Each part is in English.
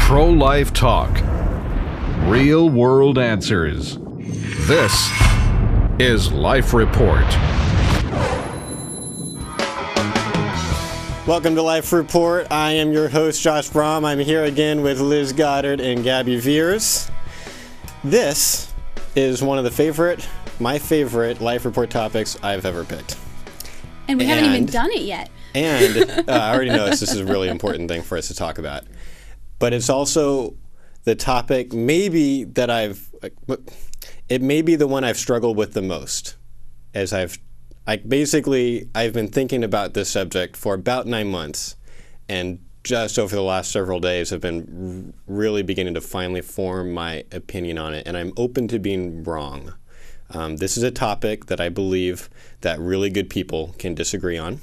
Pro-life talk. Real-world answers. This is Life Report. Welcome to Life Report. I am your host, Josh Brom. I'm here again with Liz Goddard and Gabi Veers. This is one of my favorite Life Report topics I've ever picked. And we haven't even done it yet. And I already know this is a really important thing for us to talk about. But it's also the topic maybe that it may be the one I've struggled with the most, as I've been thinking about this subject for about 9 months, and just over the last several days have been really beginning to finally form my opinion on it, and I'm open to being wrong. This is a topic that I believe that really good people can disagree on.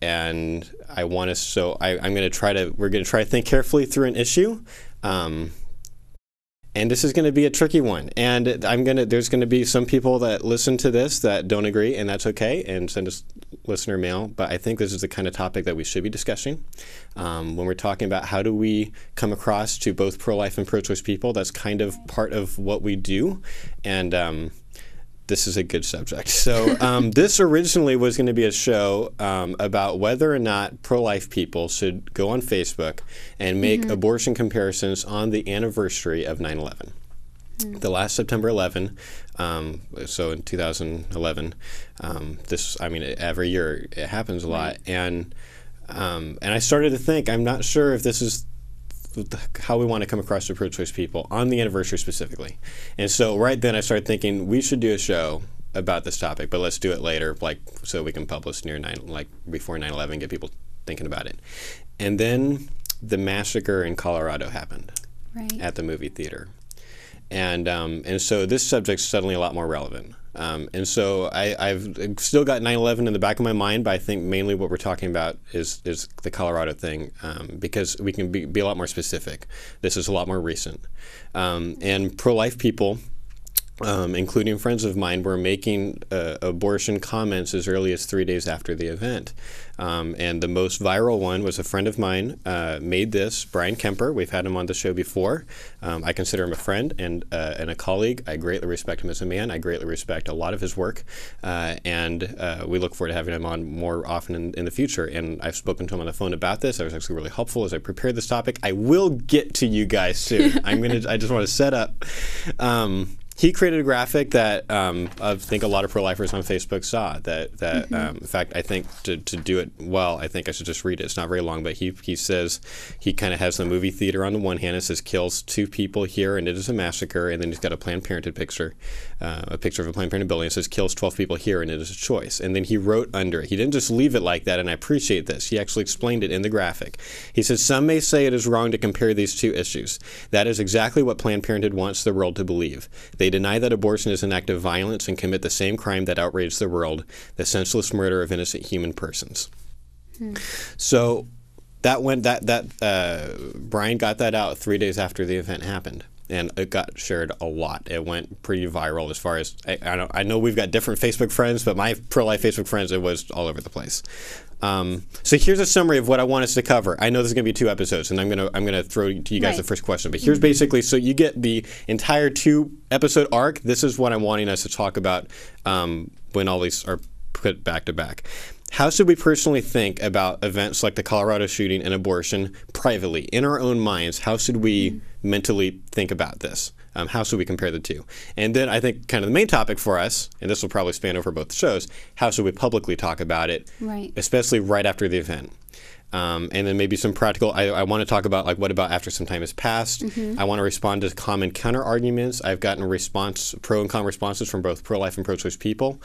And I want to, so we're going to try to think carefully through an issue. And this is going to be a tricky one. And there's going to be some people that listen to this that don't agree, and that's okay, and send us listener mail. But I think this is the kind of topic that we should be discussing. When we're talking about how do we come across to both pro-life and pro-choice people, that's kind of part of what we do. And this is a good subject. So this originally was going to be a show about whether or not pro-life people should go on Facebook and make abortion comparisons on the anniversary of 9/11. The last September 11, so in 2011, every year it happens a lot. And I started to think, I'm not sure if this is how we want to come across to pro-choice people on the anniversary specifically. And so right then I started thinking we should do a show about this topic, but let's do it later, so we can publish before 9/11, get people thinking about it. And then the massacre in Colorado happened at the movie theater. And so this subject's suddenly a lot more relevant. And so I've still got 9/11 in the back of my mind, but I think mainly what we're talking about is the Colorado thing, because we can be a lot more specific. This is a lot more recent. And pro-life people, including friends of mine, were making abortion comments as early as 3 days after the event. And the most viral one was a friend of mine made this, Bryan Kemper. We've had him on the show before. I consider him a friend and a colleague. I greatly respect him as a man. I greatly respect a lot of his work. And we look forward to having him on more often in the future. And I've spoken to him on the phone about this. I was actually really helpful as I prepared this topic. I will get to you guys soon. I just want to set up. He created a graphic that I think a lot of pro-lifers on Facebook saw. In fact, I think to do it well, I think I should just read it. It's not very long, but he says he kind of has the movie theater on the one hand. It says kills 2 people here, and it is a massacre. And then he's got a Planned Parenthood picture, a picture of a Planned Parenthood building. It says kills 12 people here, and it is a choice. And then he wrote under it. He didn't just leave it like that, and I appreciate this. He actually explained it in the graphic. He says, "Some may say it is wrong to compare these two issues. That is exactly what Planned Parenthood wants the world to believe. They deny that abortion is an act of violence and commit the same crime that outraged the world, the senseless murder of innocent human persons." So Brian got that out 3 days after the event happened, and it got shared a lot. It went pretty viral as far as I know. We've got different Facebook friends, but my pro-life Facebook friends, it was all over the place. So here's a summary of what I want us to cover. I know there's going to be 2 episodes, and I'm gonna throw to you guys the first question. But here's basically, so you get the entire 2-episode arc. This is what I'm wanting us to talk about when all these are put back to back. How should we personally think about events like the Colorado shooting and abortion privately, in our own minds? How should we mentally think about this? How should we compare the two? And then I think kind of the main topic for us, and this will probably span over both shows, how should we publicly talk about it, especially right after the event? And then maybe some practical, I want to talk about what about after some time has passed. I want to respond to common counter arguments. I've gotten pro and con responses from both pro-life and pro-choice people.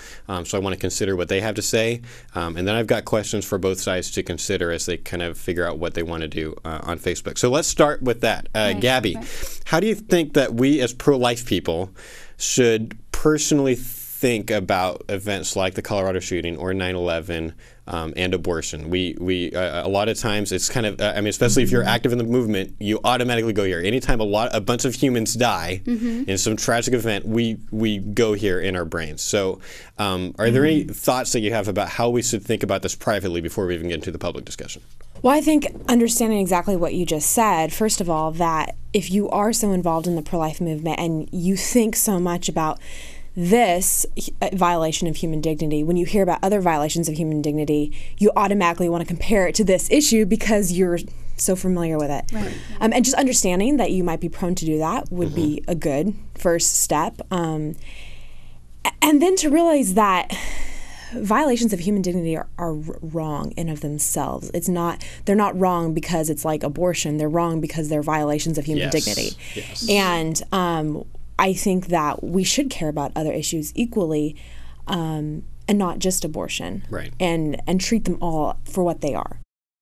So I want to consider what they have to say. And then I've got questions for both sides to consider as they kind of figure out what they want to do on Facebook. So let's start with that. Gabi, how do you think that we as pro-life people should personally think about events like the Colorado shooting or 9/11 and abortion. We a lot of times it's kind of especially if you're active in the movement, you automatically go here. Anytime a bunch of humans die in some tragic event, we go here in our brains. So are there any thoughts that you have about how we should think about this privately before we even get into the public discussion? Well, I think understanding exactly what you just said, first of all, that if you are so involved in the pro-life movement and you think so much about this violation of human dignity, when you hear about other violations of human dignity, you automatically want to compare it to this issue because you're so familiar with it. Right. And just understanding that you might be prone to do that would be a good first step. And then to realize that violations of human dignity are wrong in of themselves. They're not wrong because it's like abortion. They're wrong because they're violations of human dignity. Yes. And I think that we should care about other issues equally, and not just abortion. Right. And treat them all for what they are.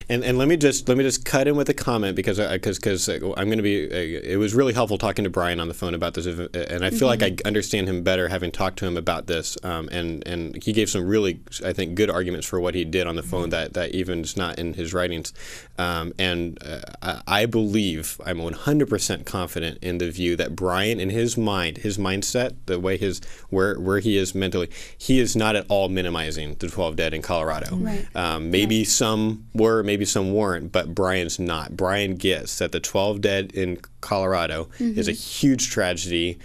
And let me just cut in with a comment because I'm going to be. It was really helpful talking to Bryan on the phone about this, and I feel like I understand him better having talked to him about this. And he gave some really, I think, good arguments for what he did on the phone that even is not in his writings. I believe I'm 100% confident in the view that Bryan, in his mind, his mindset, the way where he is mentally, he is not at all minimizing the 12 dead in Colorado. Right. Maybe some were. Maybe some weren't, but Bryan's not. Bryan gets that the 12 dead in Colorado is a huge tragedy.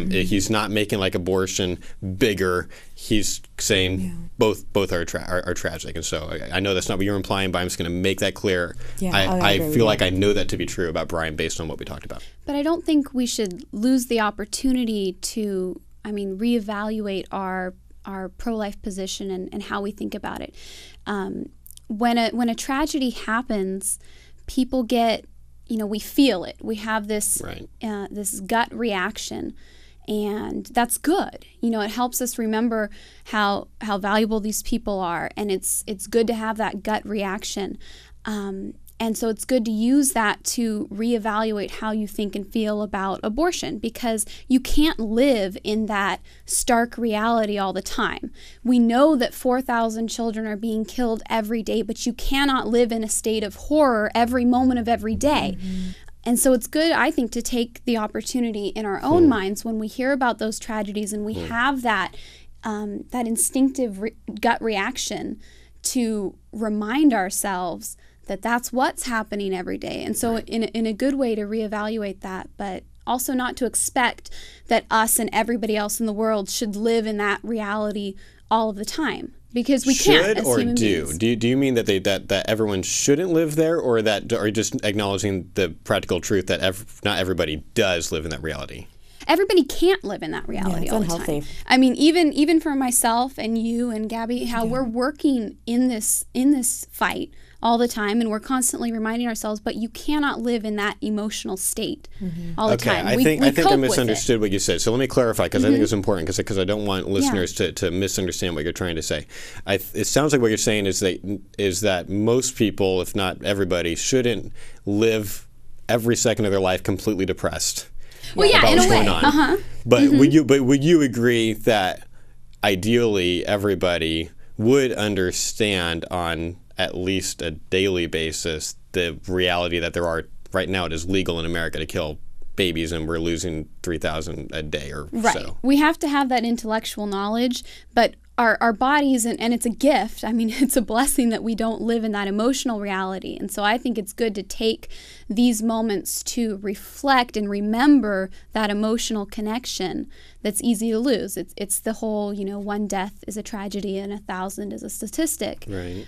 He's not making like abortion bigger. He's saying both are tragic. And so I know that's not what you're implying, but I'm just going to make that clear. Yeah, I feel like I know that to be true about Bryan based on what we talked about. But I don't think we should lose the opportunity to, reevaluate our pro-life position and how we think about it. When a tragedy happens, people get, we feel it. We have this this gut reaction, and that's good. It helps us remember how valuable these people are, and it's good to have that gut reaction. And so it's good to use that to reevaluate how you think and feel about abortion, because you can't live in that stark reality all the time. We know that 4,000 children are being killed every day, but you cannot live in a state of horror every moment of every day. And so it's good, I think, to take the opportunity in our own minds when we hear about those tragedies and we have that instinctive gut reaction to remind ourselves that that's what's happening every day. And so in a good way to reevaluate that, but also not to expect that us and everybody else in the world should live in that reality all of the time, because we can't as human beings. Do you mean that that everyone shouldn't live there, or just acknowledging the practical truth that not everybody does live in that reality? Everybody can't live in that reality all the time. Even for myself and you and Gabi, how we're working in this fight all the time, and we're constantly reminding ourselves, but you cannot live in that emotional state all the time. I think I misunderstood what you said. So let me clarify, because I think it's important, because I don't want listeners to misunderstand what you're trying to say. It sounds like what you're saying is that most people, if not everybody, shouldn't live every second of their life completely depressed. Well, yeah, in a way. But would you agree that ideally everybody would understand on at least a daily basis the reality that right now it is legal in America to kill babies, and we're losing 3,000 a day or so? We have to have that intellectual knowledge, but our bodies, and it's a gift. It's a blessing that we don't live in that emotional reality. And so I think it's good to take these moments to reflect and remember that emotional connection that's easy to lose. It's the whole, one death is a tragedy and 1,000 is a statistic. Right.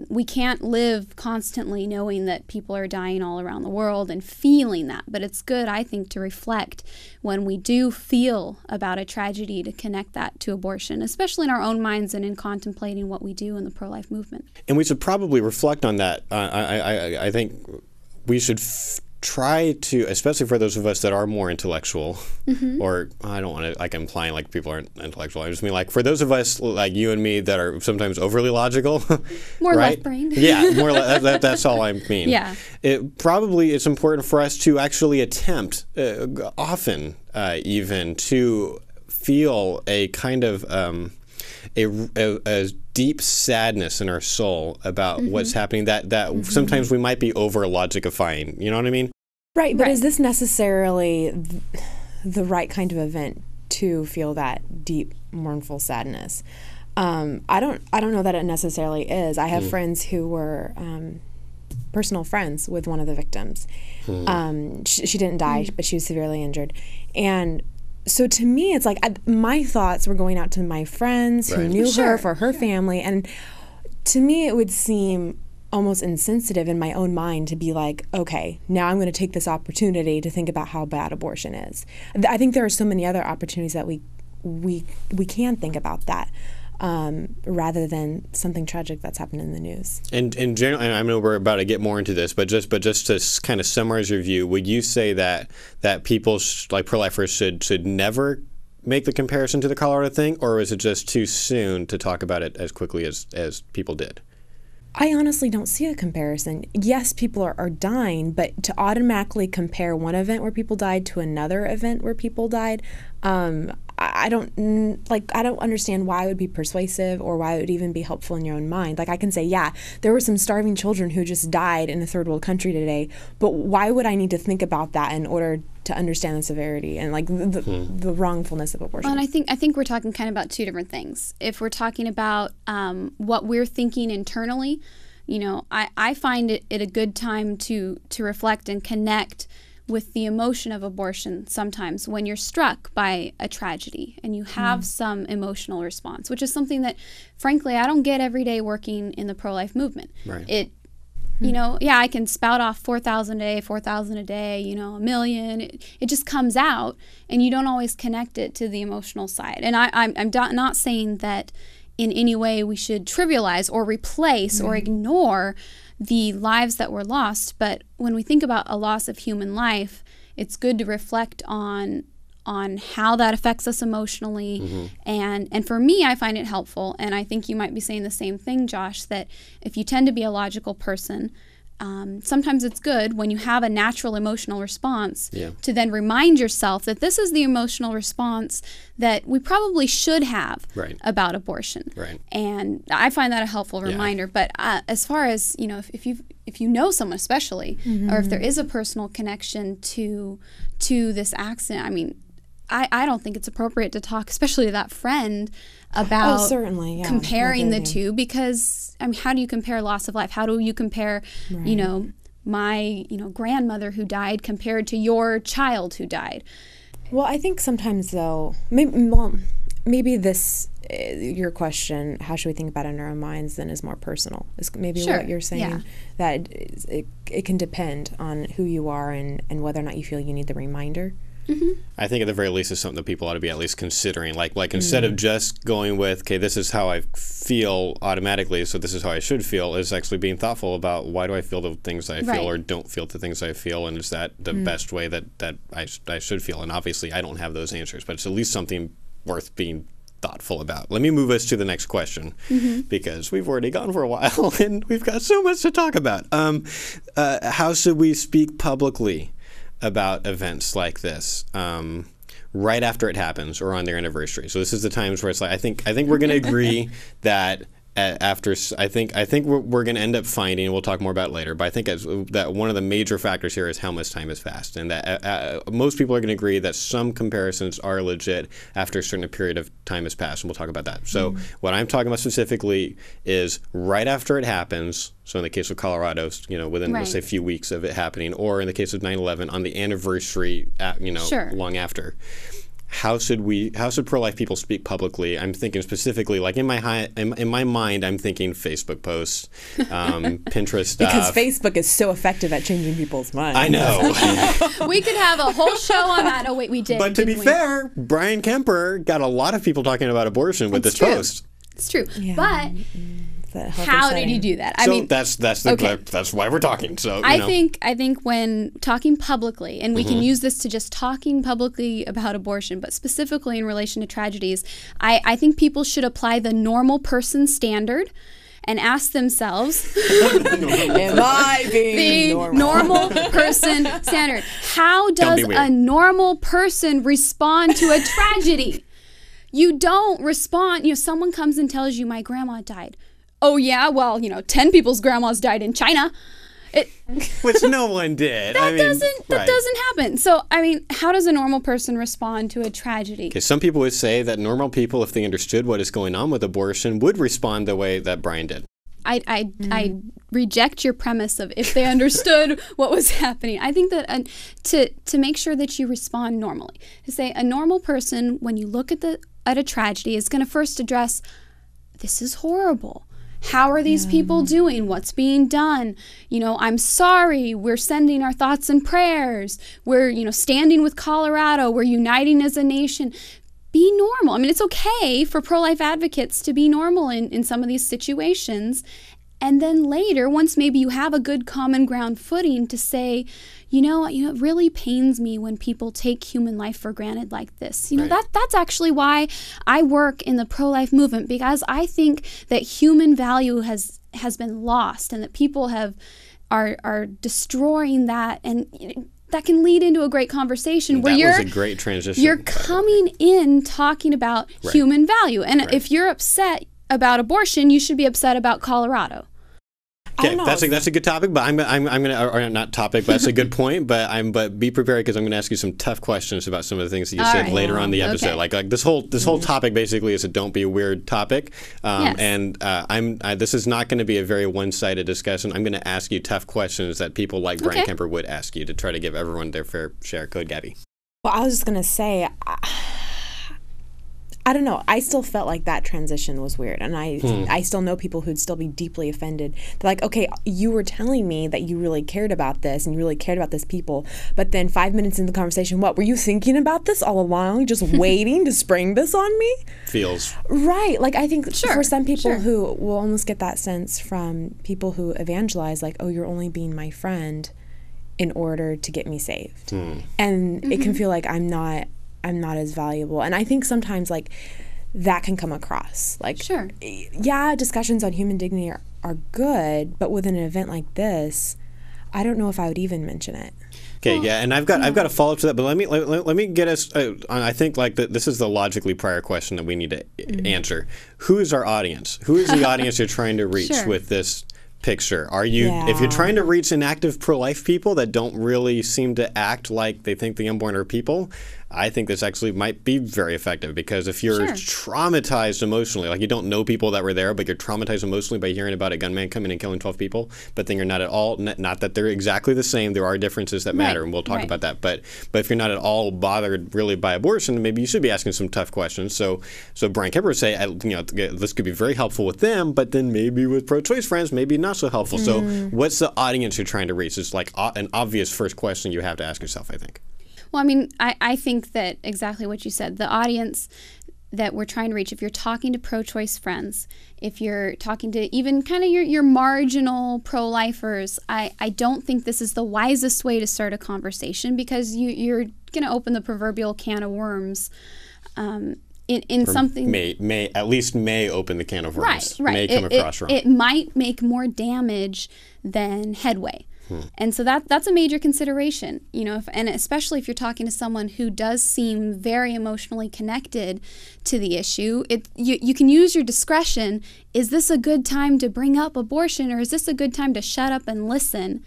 We can't live constantly knowing that people are dying all around the world and feeling that. But it's good, I think, to reflect when we do feel about a tragedy, to connect that to abortion, especially in our own minds and in contemplating what we do in the pro-life movement. And we should probably reflect on that. I think we should try to, especially for those of us that are more intellectual, or I don't want to implying like people aren't intellectual. I just mean like for those of us like you and me that are sometimes overly logical, more right? left-brained. Yeah, more that's all I mean. Yeah. It's important for us to actually attempt often even to feel a kind of a deep sadness in our soul about what's happening that sometimes we might be over logicifying. You know what I mean? Right, but is this necessarily the right kind of event to feel that deep, mournful sadness? I don't know that it necessarily is. I have friends who were personal friends with one of the victims. She didn't die, but she was severely injured. And so to me, it's like my thoughts were going out to my friends who knew her, for her family. And to me, it would seem almost insensitive in my own mind to be like, okay, now I'm going to take this opportunity to think about how bad abortion is. I think there are so many other opportunities that we can think about that. Rather than something tragic that's happened in the news. And in general, and I know we're about to get more into this, but just to kind of summarize your view, would you say that people like pro-lifers should never make the comparison to the Colorado thing, or is it just too soon to talk about it as quickly as people did? I honestly don't see a comparison. Yes, people are dying, but to automatically compare one event where people died to another event where people died, I don't understand why it would be persuasive or why it would even be helpful in your own mind. Like, I can say, yeah, there were some starving children who just died in a third world country today, but why would I need to think about that in order to understand the severity and like the wrongfulness of abortion? Well, and I think we're talking kind of about two different things. If we're talking about what we're thinking internally, I find it a good time to reflect and connect with the emotion of abortion sometimes when you're struck by a tragedy and you have some emotional response, which is something that, frankly, I don't get every day working in the pro-life movement. Right. I can spout off 4,000 a day, a million. It just comes out, and you don't always connect it to the emotional side. And I'm not saying that in any way we should trivialize or replace or ignore the lives that were lost, but when we think about a loss of human life, it's good to reflect on how that affects us emotionally. And for me, I find it helpful, and I think you might be saying the same thing, Josh, that if you tend to be a logical person, sometimes it's good when you have a natural emotional response to then remind yourself that this is the emotional response that we probably should have about abortion. Right. And I find that a helpful reminder. But as far as, if you know someone especially, or if there is a personal connection to this accident, I mean, I don't think it's appropriate to talk, especially to that friend, about comparing the two, because I mean, how do you compare loss of life? How do you compare, my grandmother who died compared to your child who died? Well, I think sometimes though, maybe this your question, how should we think about it in our own minds, then is more personal. Is maybe what you're saying, that it can depend on who you are and whether or not you feel you need the reminder. I think at the very least it's something that people ought to be at least considering. Like instead of just going with, okay, this is how I feel automatically, so this is how I should feel, is actually being thoughtful about why do I feel the things I feel or don't feel the things I feel, and is that the best way that I should feel? And obviously I don't have those answers, but it's at least something worth being thoughtful about. Let me move us to the next question, because we've already gone for a while and we've got so much to talk about. How should we speak publicly about events like this right after it happens or on their anniversary? So this is the times where it's like, I think we're going to agree that I think we're going to end up finding, and we'll talk more about it later, but I think that one of the major factors here is how much time has passed, and that most people are going to agree that some comparisons are legit after a certain period of time has passed, and we'll talk about that. So what I'm talking about specifically is right after it happens. So in the case of Colorado, within let's say a few weeks of it happening, or in the case of 9/11 on the anniversary, long after. How should pro-life people speak publicly? I'm thinking specifically, like in my mind, I'm thinking Facebook posts, Pinterest stuff. Because Facebook is so effective at changing people's minds. I know. We could have a whole show on that. Oh wait, we did. But to be fair, Bryan Kemper got a lot of people talking about abortion with this post. It's true, but how did you do that? I mean, that's why we're talking. So I think when talking publicly, and we can use this to just talking publicly about abortion, but specifically in relation to tragedies, I think people should apply the normal person standard and ask themselves, am I being the normal person standard? How does a normal person respond to a tragedy? You don't respond. Someone comes and tells you, my grandma died. Oh, yeah? Well, 10 people's grandmas died in China. Which no one did. That doesn't happen. So, how does a normal person respond to a tragedy? Okay, some people would say that normal people, if they understood what is going on with abortion, would respond the way that Bryan did. I reject your premise of if they understood what was happening. I think that to make sure that you respond normally, to say a normal person, when you look at a tragedy, is going to first address, this is horrible. How are these people doing? What's being done? I'm sorry. We're sending our thoughts and prayers. We're, standing with Colorado. We're uniting as a nation. Be normal. It's okay for pro-life advocates to be normal in some of these situations. And then later, once maybe you have a good common ground footing, to say, it really pains me when people take human life for granted like this. That's actually why I work in the pro-life movement, because I think that human value has been lost, and that people are destroying that, and that can lead into a great conversation where that was a great transition. You're coming in talking about human value, and if you're upset about abortion, you should be upset about Colorado. Okay, that's a good topic, but I'm gonna, or not topic, but that's a good point. But be prepared, because I'm gonna ask you some tough questions about some of the things that you said later on in the episode. Okay. Like this whole topic basically is a don't be a weird topic. Yes. And this is not going to be a very one-sided discussion. I'm going to ask you tough questions that people like Bryan Kemper would ask you to try to give everyone their fair share. Code Gabi. Well, I was just gonna say, I don't know. I still felt like that transition was weird. And I still know people who'd still be deeply offended. They're like, okay, you were telling me that you really cared about this and you really cared about this people. But then 5 minutes into the conversation, what, were you thinking about this all along? Just waiting to spring this on me? Feels. Right. Like, I think for some people who will almost get that sense from people who evangelize, like, oh, you're only being my friend in order to get me saved. And it can feel like I'm not as valuable. And I think sometimes, like, that can come across. Like, yeah, discussions on human dignity are good, but with an event like this, I don't know if I would even mention it. Okay, yeah, and I've got a follow up to that, but let me get us. I think this is the logically prior question that we need to answer. Who is our audience? Who is the audience you're trying to reach with this picture? Are you, if you're trying to reach inactive pro-life people that don't really seem to act like they think the unborn are people, I think this actually might be very effective, because if you're traumatized emotionally, like you don't know people that were there, but you're traumatized emotionally by hearing about a gunman coming and killing 12 people, but then you're not at all, not that they're exactly the same, there are differences that matter, and we'll talk about that, but if you're not at all bothered really by abortion, maybe you should be asking some tough questions. So Bryan Kemper would say, this could be very helpful with them, but then maybe with pro-choice friends, maybe not so helpful. So what's the audience you're trying to reach? It's like an obvious first question you have to ask yourself, I think. Well, I think that exactly what you said, the audience that we're trying to reach, if you're talking to pro-choice friends, if you're talking to even kind of your marginal pro-lifers, I don't think this is the wisest way to start a conversation, because you're going to open the proverbial can of worms in something. May open the can of worms. Right. May come across wrong. It might make more damage than headway. And so that's a major consideration, and especially if you're talking to someone who does seem very emotionally connected to the issue, you can use your discretion. Is this a good time to bring up abortion, or is this a good time to shut up and listen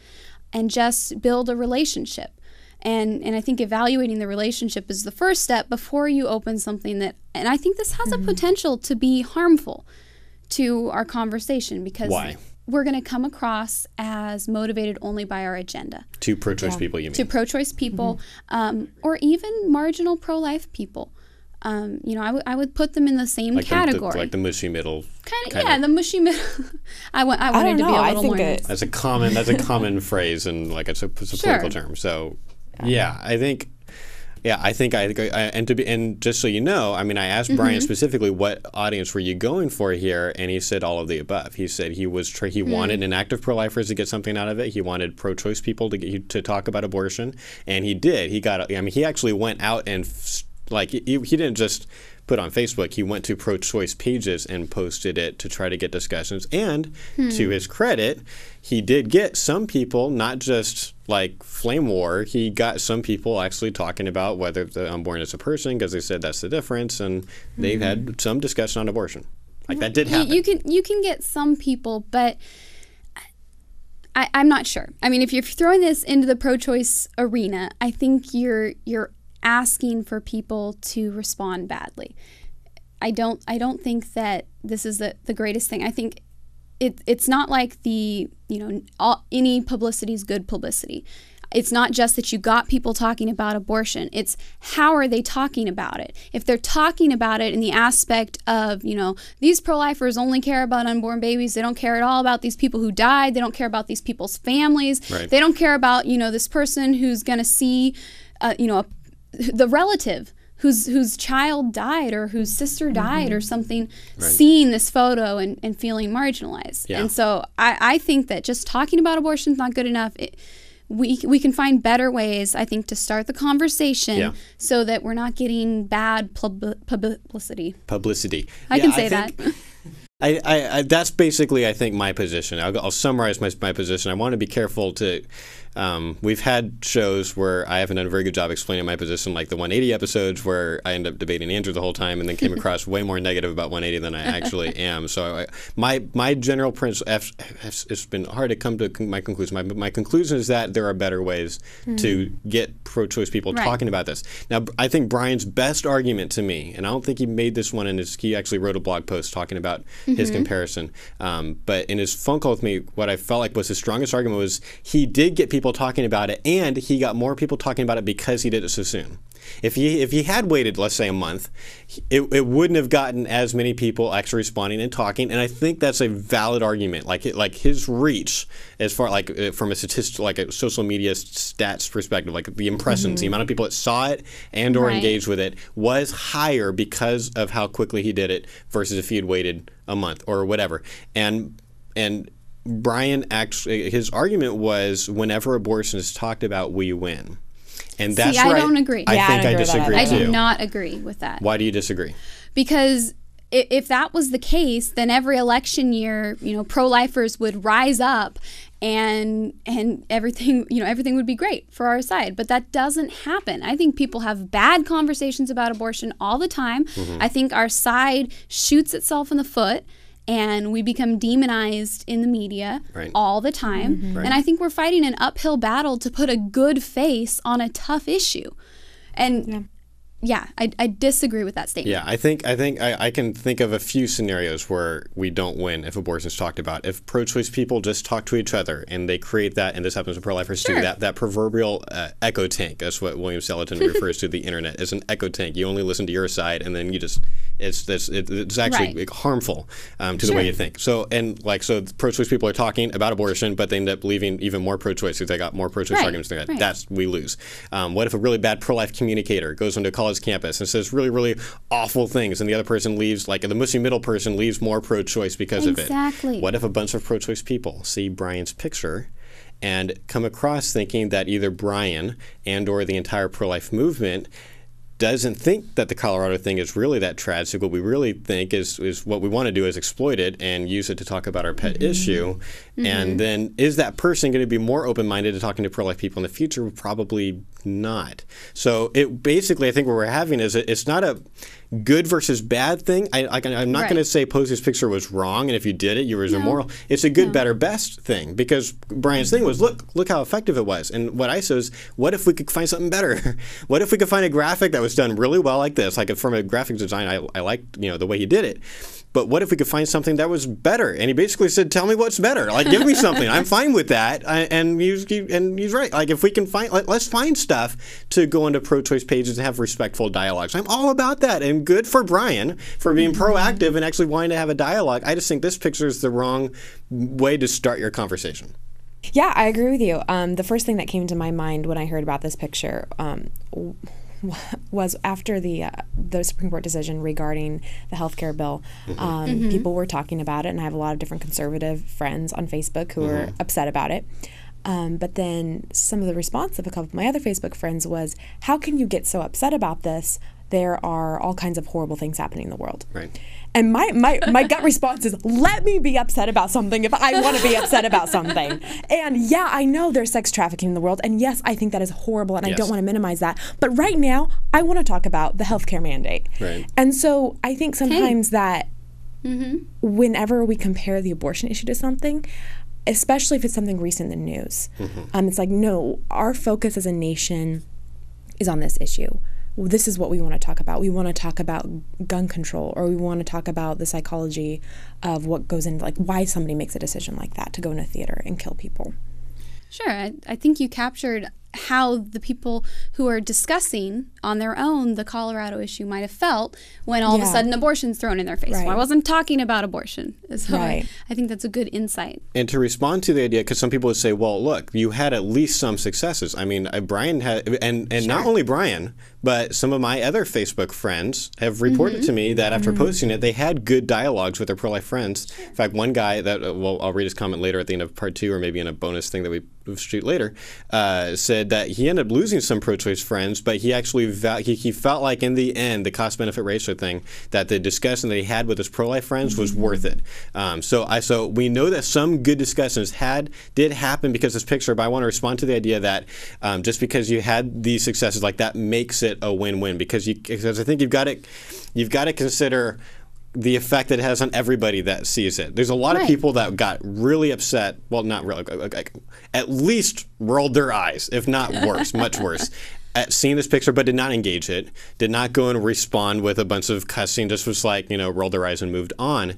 and just build a relationship? And I think evaluating the relationship is the first step before you open something that, and I think this has a potential to be harmful to our conversation, because why? We're going to come across as motivated only by our agenda. To pro-choice people, you mean? To pro-choice people, or even marginal pro-life people. I would put them in the same category. Like the mushy middle. The mushy middle. I wanted to be a little more. That's a common phrase, and like it's a political term. So, I think. Yeah, I think and just so you know, I asked Bryan specifically, what audience were you going for here, and he said all of the above. He said he wanted inactive pro-lifers to get something out of it. He wanted pro-choice people to talk about abortion, and he did. He actually went out and like he didn't just put on Facebook. He went to pro-choice pages and posted it to try to get discussions. And to his credit, he did get some people, not just like flame war. He got some people actually talking about whether the unborn is a person, because they said that's the difference, and they've had some discussion on abortion. Like that did happen. You can get some people, but I'm not sure. I mean, if you're throwing this into the pro-choice arena, I think you're asking for people to respond badly. I don't think that this is the greatest thing. I think it's not like any publicity is good publicity. It's not just that you got people talking about abortion. It's how are they talking about it? If they're talking about it in the aspect of, these pro-lifers only care about unborn babies. They don't care at all about these people who died. They don't care about these people's families. Right. They don't care about, this person who's going to see, the relative whose child died or whose sister died or something, seeing this photo and feeling marginalized. Yeah. And so I think that just talking about abortion is not good enough. We can find better ways, I think, to start the conversation so that we're not getting bad publicity. I can say that. I that's basically, I think, my position. I'll summarize my position. I want to be careful to. We've had shows where I haven't done a very good job explaining my position, like the 180 episodes where I end up debating Andrew the whole time and then came across way more negative about 180 than I actually am. So my general principle, it's been hard to come to my conclusion. My conclusion is that there are better ways to get pro-choice people talking about this. Now, I think Bryan's best argument to me, and I don't think he made this one he actually wrote a blog post talking about his comparison. But in his phone call with me, what I felt like was his strongest argument was he did get people talking about it, and he got more people talking about it because he did it so soon. If he had waited, let's say, a month, it wouldn't have gotten as many people actually responding and talking. And I think that's a valid argument. Like his reach, as far from a statistic, like a social media stats perspective, like the impressions, the amount of people that saw it and or engaged with it was higher because of how quickly he did it versus if he had waited a month or whatever. And Bryan actually, his argument was, whenever abortion is talked about, we win. And that's I don't agree. I think I disagree too. I do not agree with that. Why do you disagree? Because if that was the case, then every election year, pro-lifers would rise up and everything would be great for our side. But that doesn't happen. I think people have bad conversations about abortion all the time. I think our side shoots itself in the foot, and we become demonized in the media all the time. And I think we're fighting an uphill battle to put a good face on a tough issue. And I disagree with that statement. Yeah, I think I can think of a few scenarios where we don't win if abortion is talked about. If pro-choice people just talk to each other and they create that, and this happens to pro-lifers too, that proverbial echo tank. That's what William Selaton refers to the internet as, an echo tank. You only listen to your side, and then you just it's actually harmful to the way you think. So pro-choice people are talking about abortion, but they end up leaving even more pro-choice because they got more pro-choice arguments. We lose. What if a really bad pro-life communicator goes into a college campus and says really, really awful things, and the other person leaves, like the Muslim middle person leaves more pro-choice because of it? Exactly. What if a bunch of pro-choice people see Bryan's picture and come across thinking that either Bryan and or the entire pro-life movement doesn't think that the Colorado thing is really that tragic? What we really think is what we want to do is exploit it and use it to talk about our pet issue. And then is that person going to be more open-minded to talking to pro-life people in the future? Probably not. So it basically, I think what we're having is it's not a good versus bad thing. I'm not going to say Posey's picture was wrong, and if you did it, you were immoral. It's a good, better, best thing, because Bryan's thing was, look how effective it was. And what I said is, what if we could find something better? What if we could find a graphic that was done really well like this? Like from a graphic design, I liked the way he did it. But what if we could find something that was better? And he basically said, tell me what's better. Like, give me something. I'm fine with that. And he's right. Like, if we can find, let's find stuff to go into pro-choice pages and have respectful dialogues. I'm all about that. And good for Bryan for being proactive and actually wanting to have a dialogue. I just think this picture is the wrong way to start your conversation. Yeah, I agree with you. The first thing that came to my mind when I heard about this picture was after the Supreme Court decision regarding the healthcare bill. People were talking about it, and I have a lot of different conservative friends on Facebook who were upset about it. But then some of the response of a couple of my other Facebook friends was, how can you get so upset about this? there are all kinds of horrible things happening in the world. Right. And my gut response is, let me be upset about something if I want to be upset about something. And yeah, I know there's sex trafficking in the world. And yes, I think that is horrible, and I don't want to minimize that. But right now, I want to talk about the healthcare mandate. Right. And so I think sometimes that whenever we compare the abortion issue to something, especially if it's something recent in the news, it's like, no, our focus as a nation is on this issue. This is what we want to talk about. We want to talk about gun control, or we want to talk about the psychology of what goes into, like, why somebody makes a decision like that to go in a theater and kill people. Sure. I think you captured how the people who are discussing on their own the Colorado issue might have felt when all of a sudden abortion's thrown in their face. Right. Well, I wasn't talking about abortion. So Right. I think that's a good insight. And to respond to the idea, because some people would say, well, look, you had at least some successes. I mean, Bryan had, and not only Bryan, but some of my other Facebook friends have reported to me that after posting it, they had good dialogues with their pro-life friends. In fact, one guy that, well, I'll read his comment later at the end of part 2, or maybe in a bonus thing that we shoot later, said that he ended up losing some pro-choice friends, but he actually he felt like in the end, the cost-benefit ratio thing, that the discussion that he had with his pro-life friends was worth it. So we know that some good discussions did happen because of this picture, but I want to respond to the idea that just because you had these successes like that makes it a win-win, because I think you've got to consider the effect that it has on everybody that sees it. There's a lot of people that got really upset. Well, not really, at least rolled their eyes, if not worse, much worse, at seeing this picture, but did not engage it, did not go and respond with a bunch of cussing, just was like, rolled their eyes and moved on.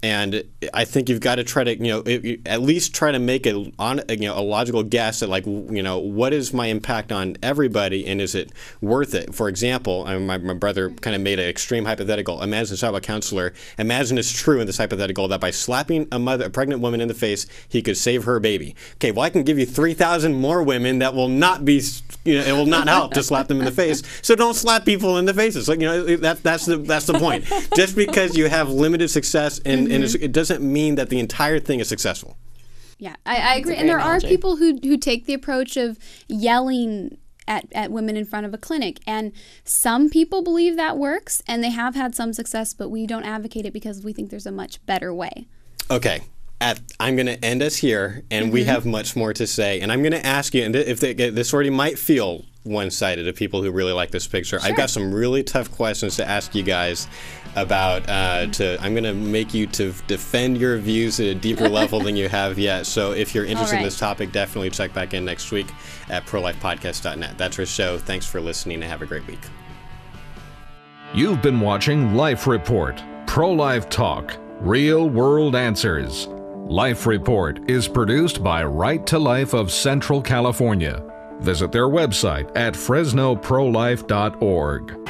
And I think you've got to try to, at least try to make a logical guess at, like, what is my impact on everybody, and is it worth it? For example, my brother kind of made an extreme hypothetical. Imagine this about a counselor. Imagine it's true in this hypothetical that by slapping a pregnant woman in the face, he could save her baby. Okay, well, I can give you 3,000 more women that will not be, it will not help to slap them in the face. So don't slap people in the faces. Like, that's the point. Just because you have limited success and it doesn't mean that the entire thing is successful. Yeah, I agree. And there are people who take the approach of yelling at women in front of a clinic. And some people believe that works, and they have had some success, but we don't advocate it because we think there's a much better way. Okay. I'm going to end us here, and we have much more to say. And I'm going to ask you, and if this already might feel one-sided to people who really like this picture, I've got some really tough questions to ask you guys about. I'm going to make you to defend your views at a deeper level than you have yet. So if you're interested in this topic, definitely check back in next week at prolifepodcast.net. That's our show. Thanks for listening, and have a great week. You've been watching Life Report, Pro-Life Talk, Real World Answers. Life Report is produced by Right to Life of Central California. Visit their website at fresnoprolife.org.